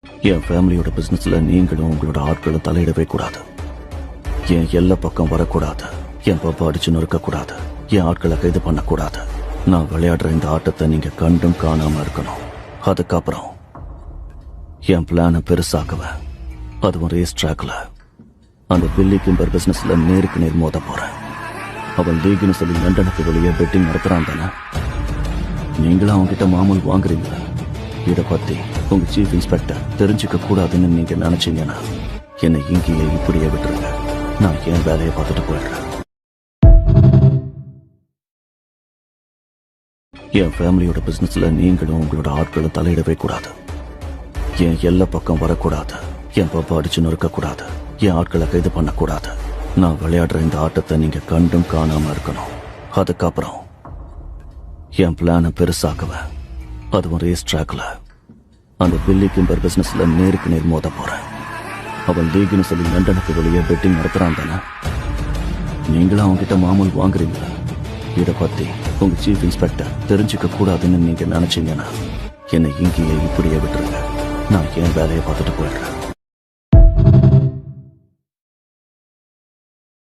என் ஃபேமிலியோட பிசினஸ்ல நீங்களும் உங்களோட ஆட்களை தலையிடவே கூடாது. என் எல்லா பக்கம் வரக்கூடாது. என் பாப்பா அடிச்சு நொறுக்கக்கூடாது. என் ஆட்களை கைது பண்ணக்கூடாது. நான் விளையாடுற இந்த ஆட்டத்தை நீங்க கண்டும் காணாம இருக்கணும். அதுக்கப்புறம் என் பிளான பெருசாக்குவேன். அதுவும் ரேஸ் ட்ராக்ல அந்த பில்லி கிம்பர் பிசினஸ்ல நேருக்கு நேர் மோத போறேன். அவன் லீக்னு சொல்லி லண்டனுக்கு வெளியே பெட்டிங் நடத்துறான் தானே. நீங்களும் அவன்கிட்ட மாமூல் வாங்குறீங்களா? இதை பத்தி உங்க சீஃப் இன்ஸ்பெக்டர் தெரிஞ்சுக்க கூடாதுன்னு நீங்க நினைச்சீங்கன்னா என்னை இங்கேயே இப்படியே விட்டுருங்க. நான் என் வேலையை பார்த்துட்டு போயிடுறேன். என் ஃபேமிலியோட பிசினஸ்ல நீங்களும் உங்களோட ஆட்களை தலையிடவே கூடாது. என் எல்லா பக்கம் வரக்கூடாது. என் பாப்பா அடிச்சு நொறுக்கக்கூடாது. என் ஆட்களை கைது பண்ணக்கூடாது. நான் விளையாடுற இந்த ஆட்டத்தை நீங்க கண்டும் காணாம இருக்கணும். அதுக்கப்புறம் என் பிளான பெருசாக்குவேன். அதுவும் ரேஸ் ட்ராக்ல அந்த பில்லி கிம்பர் பிசினஸ்ல நேருக்கு நேர் மோத போறேன். அவன் லீக்னு சொல்லி லண்டனுக்கு வெளியே பெட்டிங் நடத்துறான் தானே. நீங்களும் அவன்கிட்ட மாமூல் வாங்குறீங்களா? இதை பத்தி உங்க சீஃப் இன்ஸ்பெக்டர் தெரிஞ்சுக்க கூடாதுன்னு நீங்க நினைச்சீங்கன்னா என்னை இங்கேயே இப்படியே விட்டுருங்க. நான் என் வேலையை பார்த்துட்டு போயிடுறேன்.